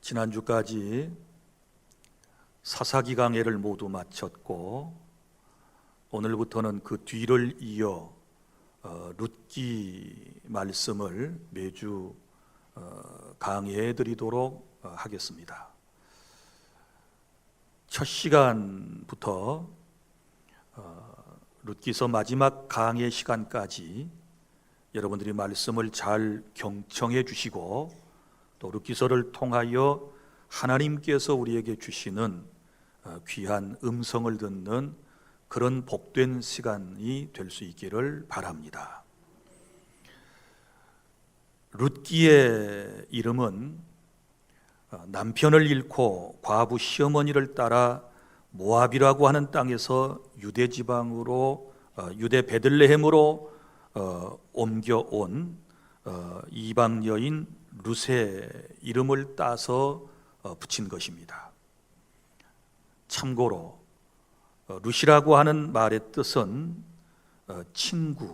지난주까지 사사기 강해를 모두 마쳤고 오늘부터는 그 뒤를 이어 룻기 말씀을 매주 강해해 드리도록 하겠습니다. 첫 시간부터 룻기서 마지막 강해 시간까지 여러분들이 말씀을 잘 경청해 주시고 또 룻기서를 통하여 하나님께서 우리에게 주시는 귀한 음성을 듣는 그런 복된 시간이 될 수 있기를 바랍니다. 룻기의 이름은 남편을 잃고 과부 시어머니를 따라 모압이라고 하는 땅에서 유대 지방으로 유대 베들레헴으로 옮겨온 이방 여인 룻의 이름을 따서 붙인 것입니다. 참고로 룻이라고 하는 말의 뜻은 친구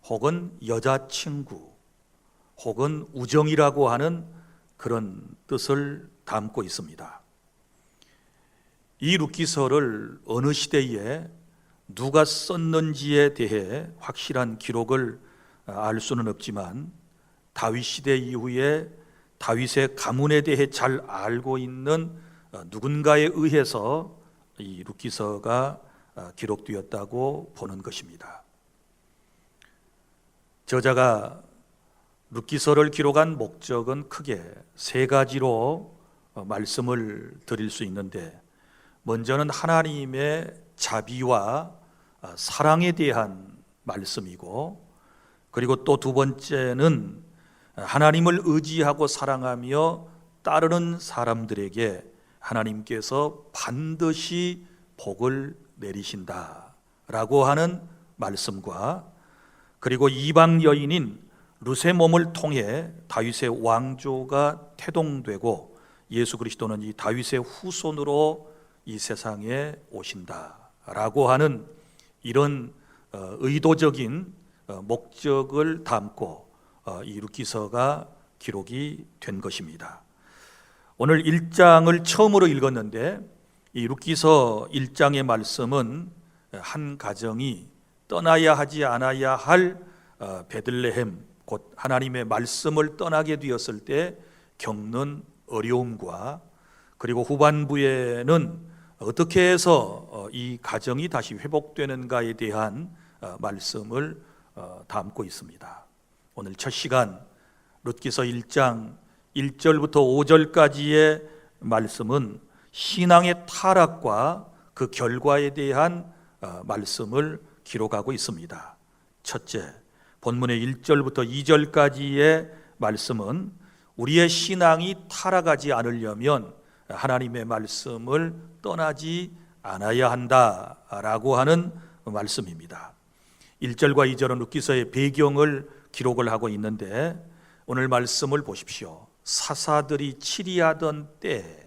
혹은 여자친구 혹은 우정이라고 하는 그런 뜻을 담고 있습니다. 이 룻기서를 어느 시대에 누가 썼는지에 대해 확실한 기록을 알 수는 없지만 다윗 시대 이후에 다윗의 가문에 대해 잘 알고 있는 누군가에 의해서 이 룻기서가 기록되었다고 보는 것입니다. 저자가 룻기서를 기록한 목적은 크게 세 가지로 말씀을 드릴 수 있는데, 먼저는 하나님의 자비와 사랑에 대한 말씀이고, 그리고 또 두 번째는 하나님을 의지하고 사랑하며 따르는 사람들에게 하나님께서 반드시 복을 내리신다라고 하는 말씀과, 그리고 이방 여인인 룻의 몸을 통해 다윗의 왕조가 태동되고 예수 그리스도는 이 다윗의 후손으로 이 세상에 오신다라고 하는 이런 의도적인 목적을 담고 이 룻기서가 기록이 된 것입니다. 오늘 1장을 처음으로 읽었는데 이 룻기서 1장의 말씀은 한 가정이 떠나야 하지 않아야 할 베들레헴, 곧 하나님의 말씀을 떠나게 되었을 때 겪는 어려움과, 그리고 후반부에는 어떻게 해서 이 가정이 다시 회복되는가에 대한 말씀을 담고 있습니다. 오늘 첫 시간 룻기서 1장 1절부터 5절까지의 말씀은 신앙의 타락과 그 결과에 대한 말씀을 기록하고 있습니다. 첫째, 본문의 1절부터 2절까지의 말씀은 우리의 신앙이 타락하지 않으려면 하나님의 말씀을 떠나지 않아야 한다라고 하는 말씀입니다. 1절과 2절은 룻기서의 배경을 기록을 하고 있는데, 오늘 말씀을 보십시오. 사사들이 치리하던 때,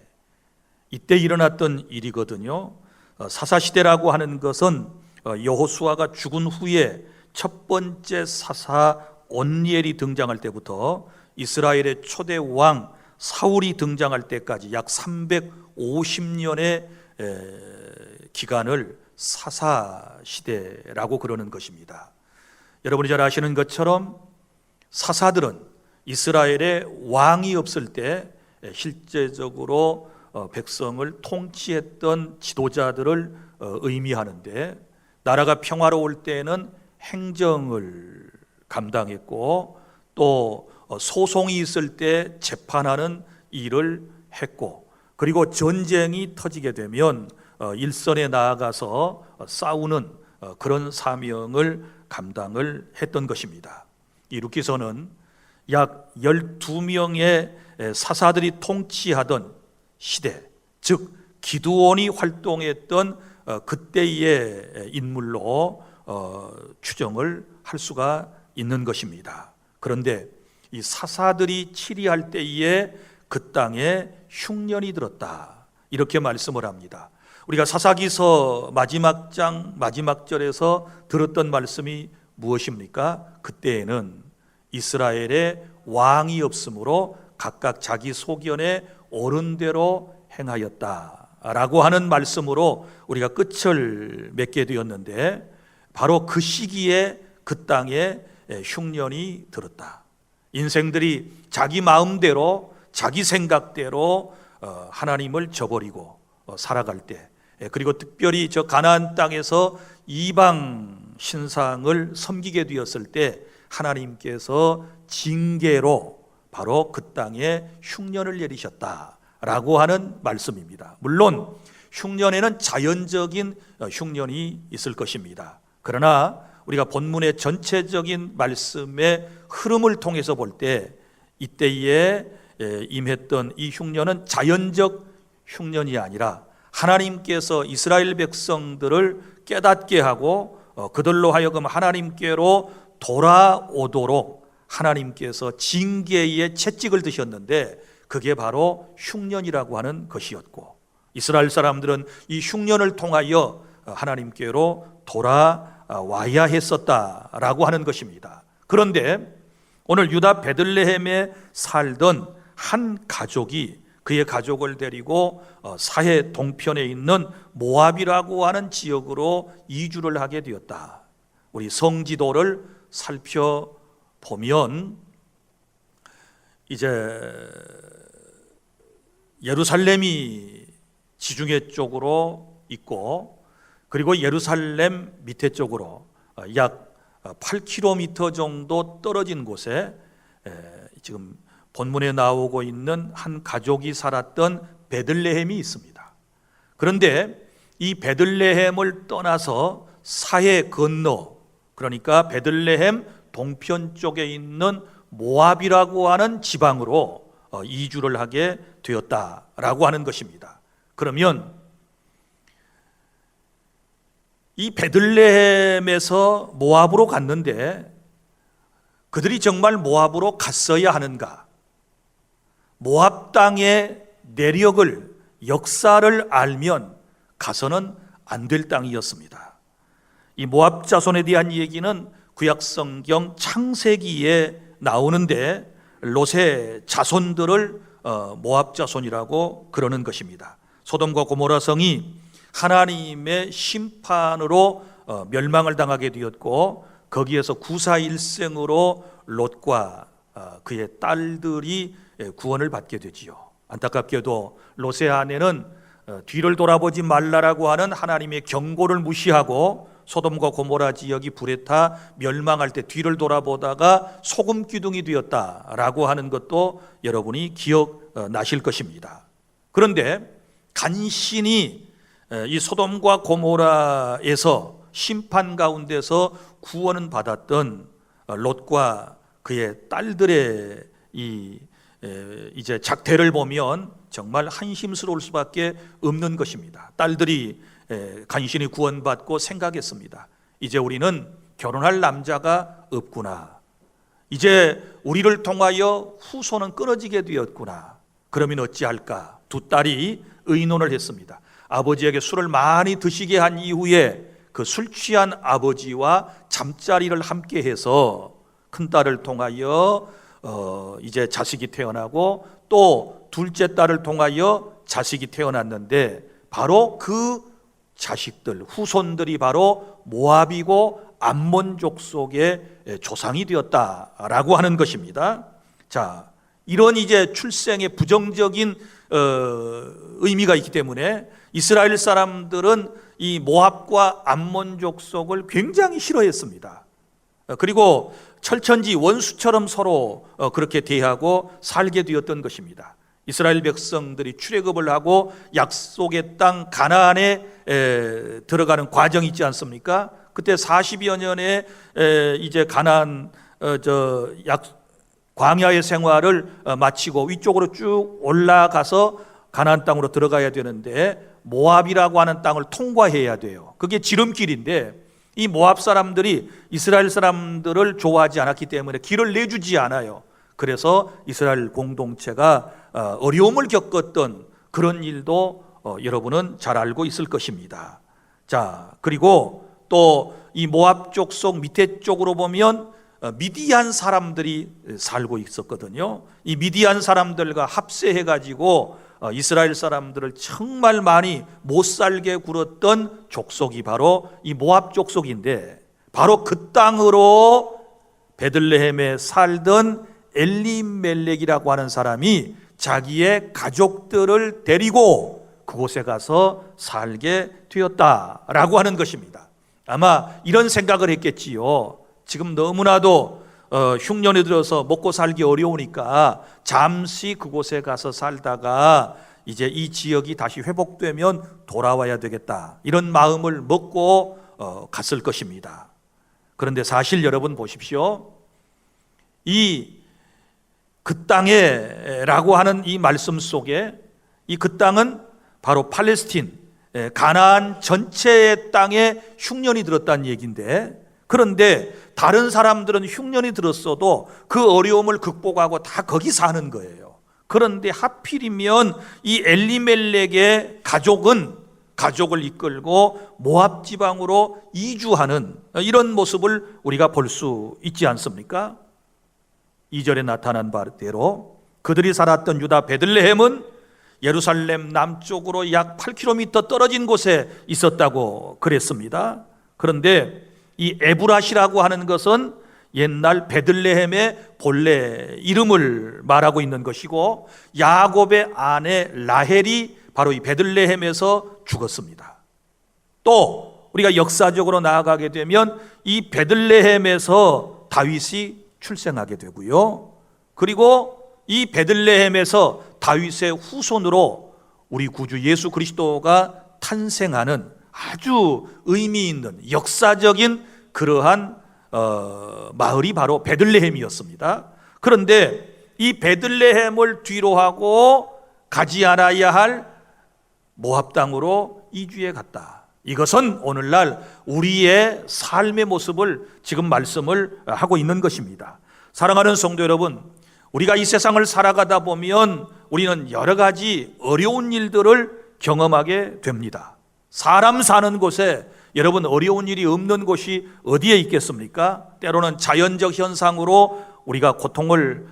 이때 일어났던 일이거든요. 사사시대라고 하는 것은 여호수아가 죽은 후에 첫 번째 사사 온니엘이 등장할 때부터 이스라엘의 초대 왕 사울이 등장할 때까지 약 350년의 기간을 사사시대라고 그러는 것입니다. 여러분이 잘 아시는 것처럼 사사들은 이스라엘의 왕이 없을 때 실제적으로 백성을 통치했던 지도자들을 의미하는데, 나라가 평화로울 때는 행정을 감당했고 또 소송이 있을 때 재판하는 일을 했고, 그리고 전쟁이 터지게 되면 일선에 나아가서 싸우는 그런 사명을 감당을 했던 것입니다. 이 룻기서는 약 12명의 사사들이 통치하던 시대, 즉 기드온이 활동했던 그때의 인물로 추정을 할 수가 있는 것입니다. 그런데 이 사사들이 치리할 때에 그 땅에 흉년이 들었다, 이렇게 말씀을 합니다. 우리가 사사기서 마지막 장 마지막 절에서 들었던 말씀이 무엇입니까? 그때에는 이스라엘의 왕이 없으므로 각각 자기 소견에 옳은 대로 행하였다라고 하는 말씀으로 우리가 끝을 맺게 되었는데, 바로 그 시기에 그 땅에 흉년이 들었다. 인생들이 자기 마음대로 자기 생각대로 하나님을 저버리고 살아갈 때, 그리고 특별히 저 가나안 땅에서 이방 신상을 섬기게 되었을 때 하나님께서 징계로 바로 그 땅에 흉년을 내리셨다라고 하는 말씀입니다. 물론 흉년에는 자연적인 흉년이 있을 것입니다. 그러나 우리가 본문의 전체적인 말씀의 흐름을 통해서 볼 때 이때에 임했던 이 흉년은 자연적 흉년이 아니라 하나님께서 이스라엘 백성들을 깨닫게 하고 그들로 하여금 하나님께로 돌아오도록 하나님께서 징계의 채찍을 드셨는데, 그게 바로 흉년이라고 하는 것이었고, 이스라엘 사람들은 이 흉년을 통하여 하나님께로 돌아와야 했었다라고 하는 것입니다. 그런데 오늘 유다 베들레헴에 살던 한 가족이 그의 가족을 데리고 사해 동편에 있는 모압이라고 하는 지역으로 이주를 하게 되었다. 우리 성지도를 살펴보면 이제 예루살렘이 지중해 쪽으로 있고, 그리고 예루살렘 밑에 쪽으로 약 8km 정도 떨어진 곳에 지금 본문에 나오고 있는 한 가족이 살았던 베들레헴이 있습니다. 그런데 이 베들레헴을 떠나서 사해 건너, 그러니까 베들레헴 동편 쪽에 있는 모압이라고 하는 지방으로 이주를 하게 되었다라고 하는 것입니다. 그러면 이 베들레헴에서 모압으로 갔는데 그들이 정말 모압으로 갔어야 하는가? 모압 땅의 내력을, 역사를 알면 가서는 안 될 땅이었습니다. 이 모압 자손에 대한 얘기는 구약성경 창세기에 나오는데 롯의 자손들을 모압 자손이라고 그러는 것입니다. 소돔과 고모라 성이 하나님의 심판으로 멸망을 당하게 되었고, 거기에서 구사일생으로 롯과 그의 딸들이 구원을 받게 되지요. 안타깝게도 롯의 아내는 뒤를 돌아보지 말라라고 하는 하나님의 경고를 무시하고 소돔과 고모라 지역이 불에 타 멸망할 때 뒤를 돌아보다가 소금 기둥이 되었다라고 하는 것도 여러분이 기억나실 것입니다. 그런데 간신히 이 소돔과 고모라에서 심판 가운데서 구원은 받았던 롯과 그의 딸들의 이제 작태를 보면 정말 한심스러울 수밖에 없는 것입니다. 딸들이 간신히 구원받고 생각했습니다. 이제 우리는 결혼할 남자가 없구나. 이제 우리를 통하여 후손은 끊어지게 되었구나. 그러면 어찌할까? 두 딸이 의논을 했습니다. 아버지에게 술을 많이 드시게 한 이후에 그 술 취한 아버지와 잠자리를 함께 해서 큰딸을 통하여 이제 자식이 태어나고, 또 둘째 딸을 통하여 자식이 태어났는데, 바로 그 자식들, 후손들이 바로 모압이고 암몬 족속의 조상이 되었다라고 하는 것입니다. 자, 이런 이제 출생의 부정적인 의미가 있기 때문에 이스라엘 사람들은 이 모압과 암몬 족속을 굉장히 싫어했습니다. 그리고 철천지 원수처럼 서로 그렇게 대하고 살게 되었던 것입니다. 이스라엘 백성들이 출애굽을 하고 약속의 땅 가나안에 들어가는 과정이 있지 않습니까? 그때 40여 년에 이제 가나안 광야의 생활을 마치고 위쪽으로 쭉 올라가서 가나안 땅으로 들어가야 되는데 모압이라고 하는 땅을 통과해야 돼요. 그게 지름길인데 이 모압 사람들이 이스라엘 사람들을 좋아하지 않았기 때문에 길을 내주지 않아요. 그래서 이스라엘 공동체가 어려움을 겪었던 그런 일도 여러분은 잘 알고 있을 것입니다. 자, 그리고 또 이 모압 족속 밑에 쪽으로 보면 미디안 사람들이 살고 있었거든요. 이 미디안 사람들과 합세해가지고 이스라엘 사람들을 정말 많이 못 살게 굴었던 족속이 바로 이 모압 족속인데, 바로 그 땅으로 베들레헴에 살던 엘리멜렉이라고 하는 사람이 자기의 가족들을 데리고 그곳에 가서 살게 되었다라고 하는 것입니다. 아마 이런 생각을 했겠지요. 지금 너무나도 흉년에 들어서 먹고 살기 어려우니까 잠시 그곳에 가서 살다가 이제 이 지역이 다시 회복되면 돌아와야 되겠다, 이런 마음을 먹고 갔을 것입니다. 그런데 사실 여러분 보십시오. 그 땅에라고 하는 이 말씀 속에 이 그 땅은 바로 팔레스틴, 가나안 전체의 땅에 흉년이 들었다는 얘기인데, 그런데 다른 사람들은 흉년이 들었어도 그 어려움을 극복하고 다 거기 사는 거예요. 그런데 하필이면 이 엘리멜렉의 가족을 이끌고 모압 지방으로 이주하는 이런 모습을 우리가 볼 수 있지 않습니까? 2절에 나타난 바대로 그들이 살았던 유다 베들레헴은 예루살렘 남쪽으로 약 8km 떨어진 곳에 있었다고 그랬습니다. 그런데 이 에브라시라고 하는 것은 옛날 베들레헴의 본래 이름을 말하고 있는 것이고, 야곱의 아내 라헬이 바로 이 베들레헴에서 죽었습니다. 또 우리가 역사적으로 나아가게 되면 이 베들레헴에서 다윗이 출생하게 되고요. 그리고 이 베들레헴에서 다윗의 후손으로 우리 구주 예수 그리스도가 탄생하는 아주 의미 있는 역사적인 그러한 마을이 바로 베들레헴이었습니다. 그런데 이 베들레헴을 뒤로하고 가지 않아야 할 모압 땅으로 이주해 갔다. 이것은 오늘날 우리의 삶의 모습을 지금 말씀을 하고 있는 것입니다. 사랑하는 성도 여러분, 우리가 이 세상을 살아가다 보면 우리는 여러 가지 어려운 일들을 경험하게 됩니다. 사람 사는 곳에 여러분 어려운 일이 없는 곳이 어디에 있겠습니까? 때로는 자연적 현상으로 우리가 고통을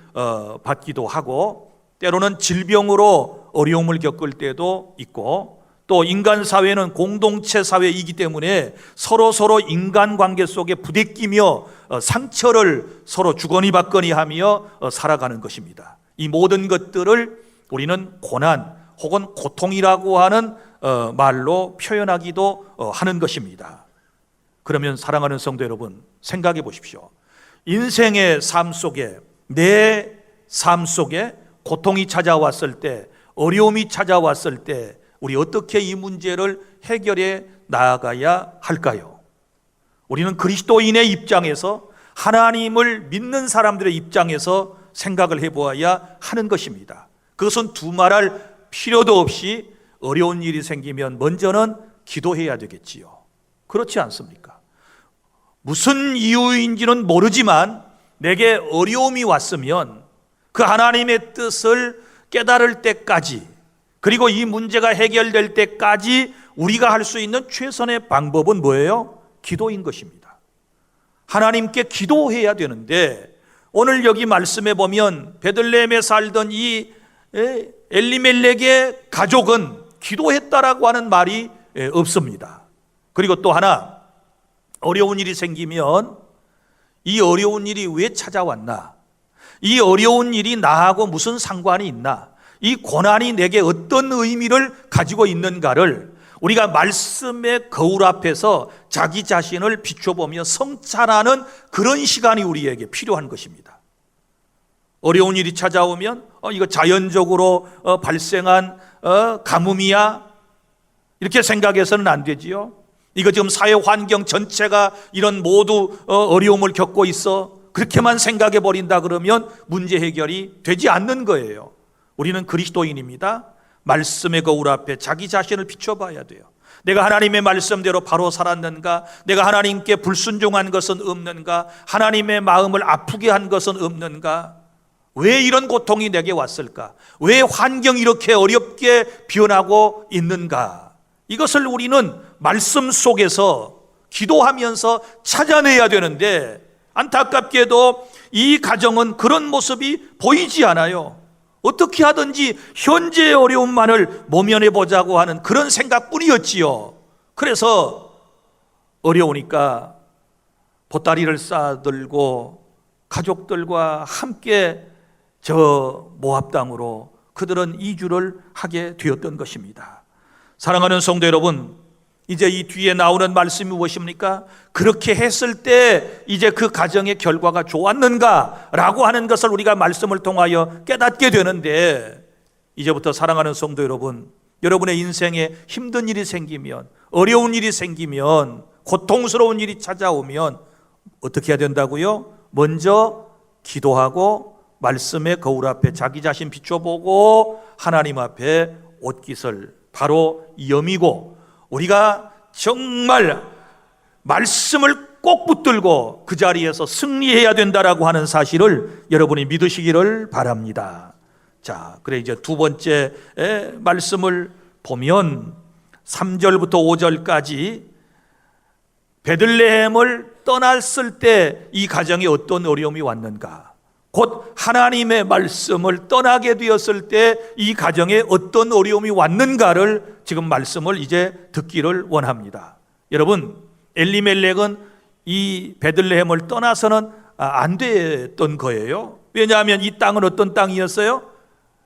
받기도 하고, 때로는 질병으로 어려움을 겪을 때도 있고, 또 인간 사회는 공동체 사회이기 때문에 서로 인간관계 속에 부대끼며 상처를 서로 주거니 받거니 하며 살아가는 것입니다. 이 모든 것들을 우리는 고난 혹은 고통이라고 하는 말로 표현하기도 하는 것입니다. 그러면 사랑하는 성도 여러분, 생각해 보십시오. 인생의 삶 속에, 내 삶 속에 고통이 찾아왔을 때, 어려움이 찾아왔을 때 우리 어떻게 이 문제를 해결해 나아가야 할까요? 우리는 그리스도인의 입장에서, 하나님을 믿는 사람들의 입장에서 생각을 해보아야 하는 것입니다. 그것은 두말할 필요도 없이 어려운 일이 생기면 먼저는 기도해야 되겠지요. 그렇지 않습니까? 무슨 이유인지는 모르지만 내게 어려움이 왔으면 그 하나님의 뜻을 깨달을 때까지, 그리고 이 문제가 해결될 때까지 우리가 할 수 있는 최선의 방법은 뭐예요? 기도인 것입니다. 하나님께 기도해야 되는데, 오늘 여기 말씀에 보면 베들레헴에 살던 이 엘리멜렉의 가족은 기도했다라고 하는 말이 없습니다. 그리고 또 하나, 어려운 일이 생기면 이 어려운 일이 왜 찾아왔나? 이 어려운 일이 나하고 무슨 상관이 있나? 이 고난이 내게 어떤 의미를 가지고 있는가를 우리가 말씀의 거울 앞에서 자기 자신을 비춰보며 성찰하는 그런 시간이 우리에게 필요한 것입니다. 어려운 일이 찾아오면 이거 자연적으로 발생한 가뭄이야, 이렇게 생각해서는 안 되지요. 이거 지금 사회 환경 전체가 이런 모두 어려움을 겪고 있어, 그렇게만 생각해 버린다 그러면 문제 해결이 되지 않는 거예요. 우리는 그리스도인입니다. 말씀의 거울 앞에 자기 자신을 비춰봐야 돼요. 내가 하나님의 말씀대로 바로 살았는가? 내가 하나님께 불순종한 것은 없는가? 하나님의 마음을 아프게 한 것은 없는가? 왜 이런 고통이 내게 왔을까? 왜 환경이 이렇게 어렵게 변하고 있는가? 이것을 우리는 말씀 속에서 기도하면서 찾아내야 되는데, 안타깝게도 이 가정은 그런 모습이 보이지 않아요. 어떻게 하든지 현재의 어려움만을 모면해 보자고 하는 그런 생각뿐이었지요. 그래서 어려우니까 보따리를 싸들고 가족들과 함께 저 모압 땅으로 그들은 이주를 하게 되었던 것입니다. 사랑하는 성도 여러분, 이제 이 뒤에 나오는 말씀이 무엇입니까? 그렇게 했을 때 이제 그 가정의 결과가 좋았는가라고 하는 것을 우리가 말씀을 통하여 깨닫게 되는데, 이제부터 사랑하는 성도 여러분, 여러분의 인생에 힘든 일이 생기면, 어려운 일이 생기면, 고통스러운 일이 찾아오면 어떻게 해야 된다고요? 먼저 기도하고 말씀의 거울 앞에 자기 자신 비춰보고 하나님 앞에 옷깃을 바로 여미고, 우리가 정말 말씀을 꼭 붙들고 그 자리에서 승리해야 된다라고 하는 사실을 여러분이 믿으시기를 바랍니다. 자, 그래 이제 두 번째 말씀을 보면 3절부터 5절까지 베들레헴을 떠났을 때 이 가정에 어떤 어려움이 왔는가, 곧 하나님의 말씀을 떠나게 되었을 때 이 가정에 어떤 어려움이 왔는가를 지금 말씀을 이제 듣기를 원합니다. 여러분, 엘리멜렉은 이 베들레헴을 떠나서는 안 됐던 거예요. 왜냐하면 이 땅은 어떤 땅이었어요?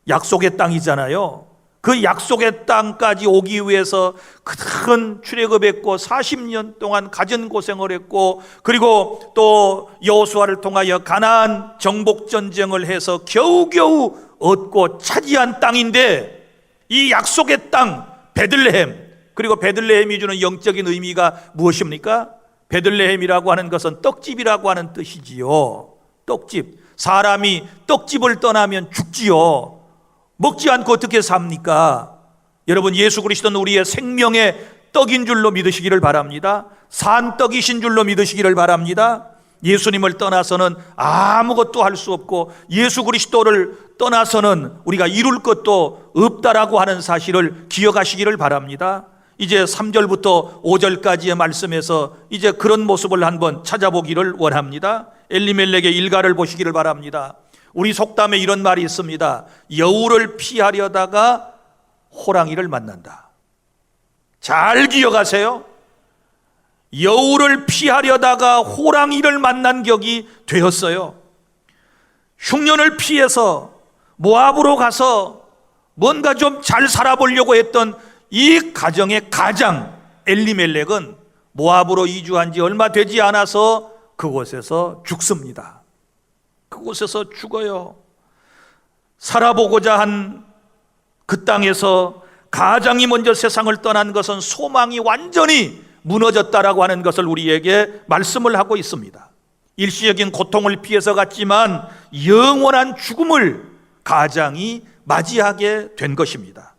약속의 땅이잖아요. 그 약속의 땅까지 오기 위해서 큰 출애굽했고 40년 동안 갖은 고생을 했고, 그리고 또 여호수아를 통하여 가나안 정복 전쟁을 해서 겨우겨우 얻고 차지한 땅인데, 이 약속의 땅 베들레헴, 그리고 베들레헴이 주는 영적인 의미가 무엇입니까? 베들레헴이라고 하는 것은 떡집이라고 하는 뜻이지요. 떡집. 사람이 떡집을 떠나면 죽지요. 먹지 않고 어떻게 삽니까? 여러분, 예수 그리스도는 우리의 생명의 떡인 줄로 믿으시기를 바랍니다. 산 떡이신 줄로 믿으시기를 바랍니다. 예수님을 떠나서는 아무것도 할 수 없고, 예수 그리스도를 떠나서는 우리가 이룰 것도 없다라고 하는 사실을 기억하시기를 바랍니다. 이제 3절부터 5절까지의 말씀에서 이제 그런 모습을 한번 찾아보기를 원합니다. 엘리멜렉의 일가를 보시기를 바랍니다. 우리 속담에 이런 말이 있습니다. 여우를 피하려다가 호랑이를 만난다. 잘 기억하세요. 여우를 피하려다가 호랑이를 만난 격이 되었어요. 흉년을 피해서 모압으로 가서 뭔가 좀 잘 살아보려고 했던 이 가정의 가장 엘리멜렉은 모압으로 이주한 지 얼마 되지 않아서 그곳에서 죽습니다. 그곳에서 죽어요. 살아보고자 한 그 땅에서 가장이 먼저 세상을 떠난 것은 소망이 완전히 무너졌다라고 하는 것을 우리에게 말씀을 하고 있습니다. 일시적인 고통을 피해서 갔지만 영원한 죽음을 가장이 맞이하게 된 것입니다.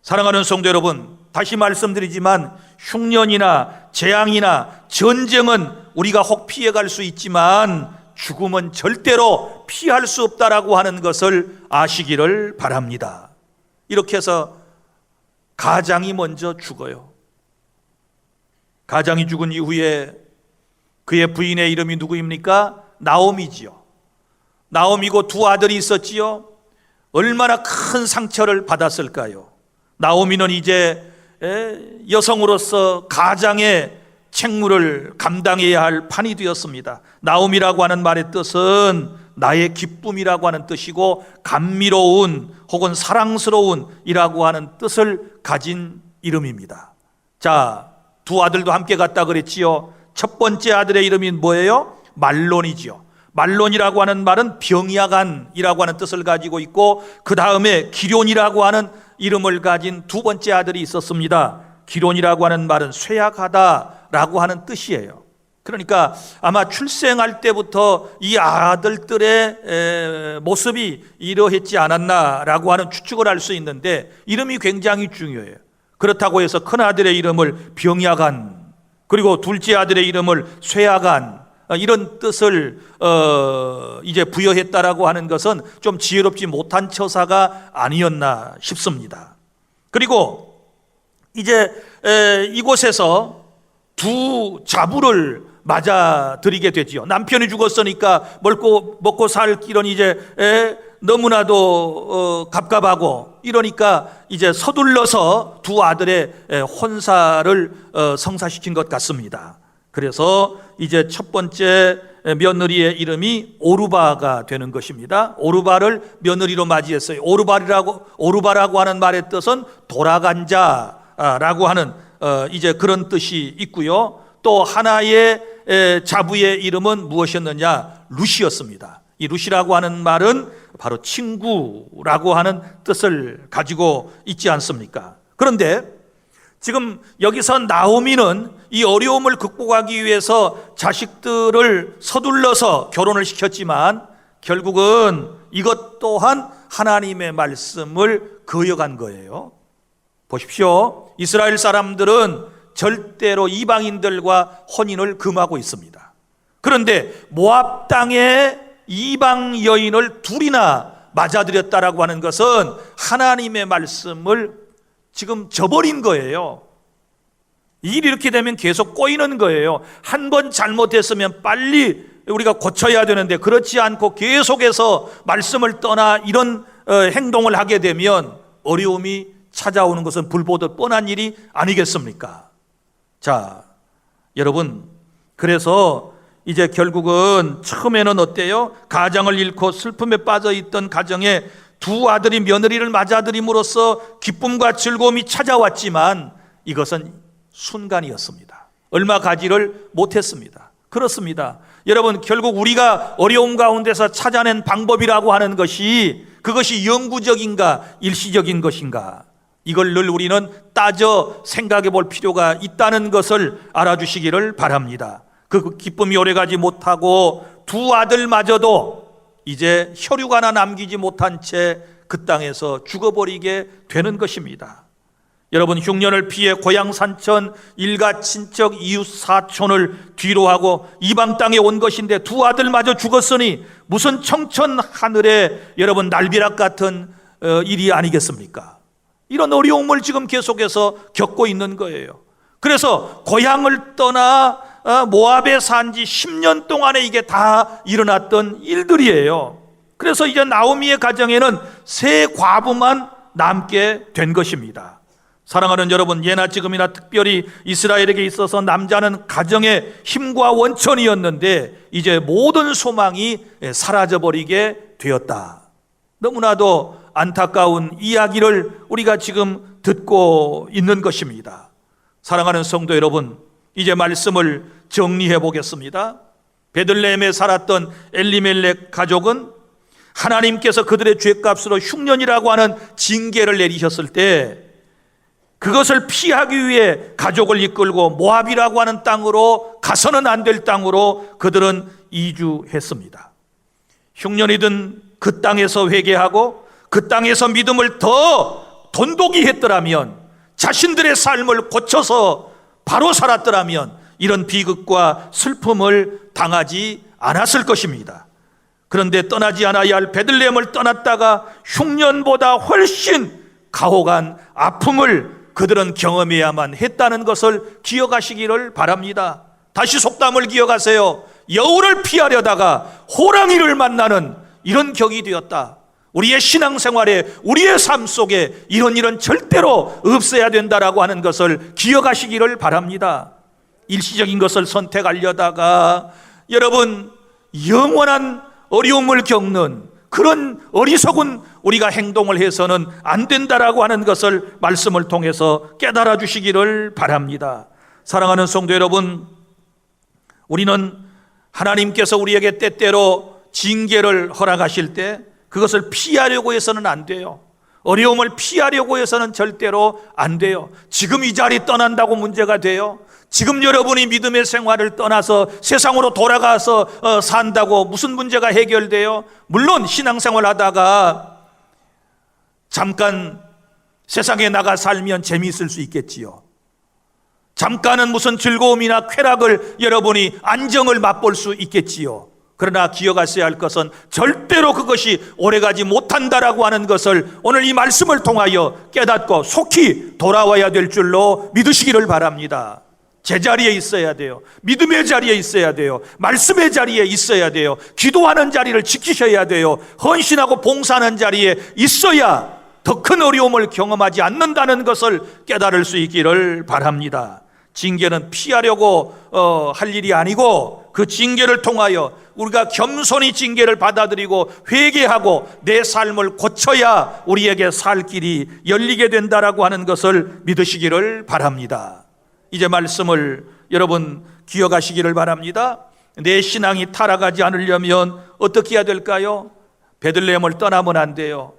사랑하는 성도 여러분, 다시 말씀드리지만 흉년이나 재앙이나 전쟁은 우리가 혹 피해갈 수 있지만 죽음은 절대로 피할 수 없다라고 하는 것을 아시기를 바랍니다. 이렇게 해서 가장이 먼저 죽어요. 가장이 죽은 이후에 그의 부인의 이름이 누구입니까? 나오미지요. 나오미고 두 아들이 있었지요. 얼마나 큰 상처를 받았을까요? 나오미는 이제 여성으로서 가장의 책무를 감당해야 할 판이 되었습니다. 나오미라고 하는 말의 뜻은 나의 기쁨이라고 하는 뜻이고, 감미로운 혹은 사랑스러운 이라고 하는 뜻을 가진 이름입니다. 자, 두 아들도 함께 갔다 그랬지요. 첫 번째 아들의 이름이 뭐예요? 말론이지요. 말론이라고 하는 말은 병야간이라고 하는 뜻을 가지고 있고, 그 다음에 기럐이라고 하는 이름을 가진 두 번째 아들이 있었습니다. 기럐이라고 하는 말은 쇠약하다라고 하는 뜻이에요. 그러니까 아마 출생할 때부터 이 아들들의 모습이 이러했지 않았나라고 하는 추측을 할 수 있는데, 이름이 굉장히 중요해요. 그렇다고 해서 큰 아들의 이름을 병야간, 그리고 둘째 아들의 이름을 쇠약간, 이런 뜻을 이제 부여했다라고 하는 것은 좀 지혜롭지 못한 처사가 아니었나 싶습니다. 그리고 이제 이곳에서 두 자부를 맞아들이게 되지요. 남편이 죽었으니까 먹고 살 길은 이제 너무나도 갑갑하고, 이러니까 이제 서둘러서 두 아들의 혼사를 성사시킨 것 같습니다. 그래서 이제 첫 번째 며느리의 이름이 오르바가 되는 것입니다. 오르바를 며느리로 맞이했어요. 오르바라고 하는 말의 뜻은 돌아간 자라고 하는 이제 그런 뜻이 있고요. 또 하나의 자부의 이름은 무엇이었느냐? 루시였습니다. 이 루시라고 하는 말은 바로 친구라고 하는 뜻을 가지고 있지 않습니까? 그런데 지금 여기서 나오미는 이 어려움을 극복하기 위해서 자식들을 서둘러서 결혼을 시켰지만 결국은 이것 또한 하나님의 말씀을 거역한 거예요. 보십시오. 이스라엘 사람들은 절대로 이방인들과 혼인을 금하고 있습니다. 그런데 모압 땅에 이방 여인을 둘이나 맞아들였다라고 하는 것은 하나님의 말씀을 지금 저버린 거예요. 일이 이렇게 되면 계속 꼬이는 거예요. 한 번 잘못했으면 빨리 우리가 고쳐야 되는데 그렇지 않고 계속해서 말씀을 떠나 이런 행동을 하게 되면 어려움이 찾아오는 것은 불보듯 뻔한 일이 아니겠습니까? 자, 여러분, 그래서 이제 결국은 처음에는 어때요? 가정을 잃고 슬픔에 빠져 있던 가정에 두 아들이 며느리를 맞아들임으로써 기쁨과 즐거움이 찾아왔지만 이것은 순간이었습니다. 얼마 가지를 못했습니다. 그렇습니다. 여러분, 결국 우리가 어려움 가운데서 찾아낸 방법이라고 하는 것이 그것이 영구적인가 일시적인 것인가, 이걸 늘 우리는 따져 생각해 볼 필요가 있다는 것을 알아주시기를 바랍니다. 그 기쁨이 오래가지 못하고 두 아들마저도 이제 혈육 하나 남기지 못한 채 그 땅에서 죽어버리게 되는 것입니다. 여러분, 흉년을 피해 고향 산천 일가 친척 이웃 사촌을 뒤로하고 이방 땅에 온 것인데 두 아들마저 죽었으니 무슨 청천 하늘에 여러분 날벼락 같은 일이 아니겠습니까? 이런 어려움을 지금 계속해서 겪고 있는 거예요. 그래서 고향을 떠나 모압에 산 지 10년 동안에 이게 다 일어났던 일들이에요. 그래서 이제 나오미의 가정에는 세 과부만 남게 된 것입니다. 사랑하는 여러분, 예나 지금이나 특별히 이스라엘에게 있어서 남자는 가정의 힘과 원천이었는데 이제 모든 소망이 사라져버리게 되었다. 너무나도 안타까운 이야기를 우리가 지금 듣고 있는 것입니다. 사랑하는 성도 여러분, 이제 말씀을 정리해 보겠습니다. 베들레헴에 살았던 엘리멜렉 가족은 하나님께서 그들의 죄값으로 흉년이라고 하는 징계를 내리셨을 때 그것을 피하기 위해 가족을 이끌고 모압이라고 하는 땅으로 가서는 안 될 땅으로 그들은 이주했습니다. 흉년이든 그 땅에서 회개하고 그 땅에서 믿음을 더 돈독히 했더라면, 자신들의 삶을 고쳐서 바로 살았더라면 이런 비극과 슬픔을 당하지 않았을 것입니다. 그런데 떠나지 않아야 할 베들레헴을 떠났다가 흉년보다 훨씬 가혹한 아픔을 그들은 경험해야만 했다는 것을 기억하시기를 바랍니다. 다시 속담을 기억하세요. 여우를 피하려다가 호랑이를 만나는 이런 격이 되었다. 우리의 신앙생활에, 우리의 삶 속에 이런 일은 절대로 없어야 된다라고 하는 것을 기억하시기를 바랍니다. 일시적인 것을 선택하려다가 여러분, 영원한 어려움을 겪는 그런 어리석은 우리가 행동을 해서는 안 된다라고 하는 것을 말씀을 통해서 깨달아 주시기를 바랍니다. 사랑하는 성도 여러분, 우리는 하나님께서 우리에게 때때로 징계를 허락하실 때 그것을 피하려고 해서는 안 돼요. 어려움을 피하려고 해서는 절대로 안 돼요. 지금 이 자리 떠난다고 문제가 돼요? 지금 여러분이 믿음의 생활을 떠나서 세상으로 돌아가서 산다고 무슨 문제가 해결돼요? 물론 신앙생활 하다가 잠깐 세상에 나가 살면 재미있을 수 있겠지요. 잠깐은 무슨 즐거움이나 쾌락을 여러분이 안정을 맛볼 수 있겠지요. 그러나 기억하셔야 할 것은 절대로 그것이 오래가지 못한다라고 하는 것을 오늘 이 말씀을 통하여 깨닫고 속히 돌아와야 될 줄로 믿으시기를 바랍니다. 제자리에 있어야 돼요. 믿음의 자리에 있어야 돼요. 말씀의 자리에 있어야 돼요. 기도하는 자리를 지키셔야 돼요. 헌신하고 봉사하는 자리에 있어야 더 큰 어려움을 경험하지 않는다는 것을 깨달을 수 있기를 바랍니다. 징계는 피하려고 할 일이 아니고 그 징계를 통하여 우리가 겸손히 징계를 받아들이고 회개하고 내 삶을 고쳐야 우리에게 살 길이 열리게 된다라고 하는 것을 믿으시기를 바랍니다. 이제 말씀을 여러분 기억하시기를 바랍니다. 내 신앙이 타락하지 않으려면 어떻게 해야 될까요? 베들레헴을 떠나면 안 돼요.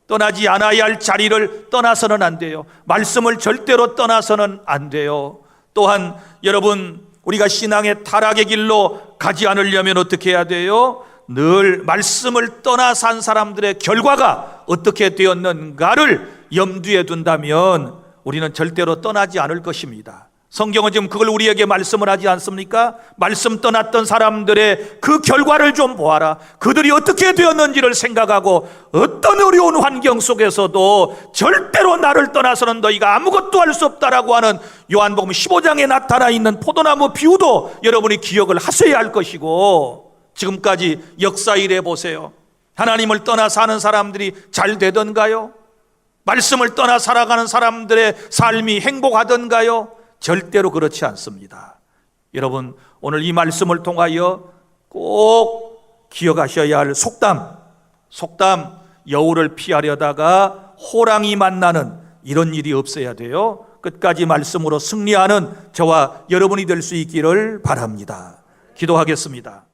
떠나지 않아야 할 자리를 떠나서는 안 돼요. 말씀을 절대로 떠나서는 안 돼요. 또한 여러분 우리가 신앙의 타락의 길로 가지 않으려면 어떻게 해야 돼요? 늘 말씀을 떠나 산 사람들의 결과가 어떻게 되었는가를 염두에 둔다면 우리는 절대로 떠나지 않을 것입니다. 성경은 지금 그걸 우리에게 말씀을 하지 않습니까? 말씀 떠났던 사람들의 그 결과를 좀 보아라. 그들이 어떻게 되었는지를 생각하고 어떤 어려운 환경 속에서도 절대로 나를 떠나서는 너희가 아무것도 할 수 없다라고 하는 요한복음 15장에 나타나 있는 포도나무 비유도 여러분이 기억을 하셔야 할 것이고, 지금까지 역사 일해 보세요. 하나님을 떠나 사는 사람들이 잘 되던가요? 말씀을 떠나 살아가는 사람들의 삶이 행복하던가요? 절대로 그렇지 않습니다. 여러분 오늘 이 말씀을 통하여 꼭 기억하셔야 할 속담, 여우를 피하려다가 호랑이 만나는 이런 일이 없어야 돼요. 끝까지 말씀으로 승리하는 저와 여러분이 될 수 있기를 바랍니다. 기도하겠습니다.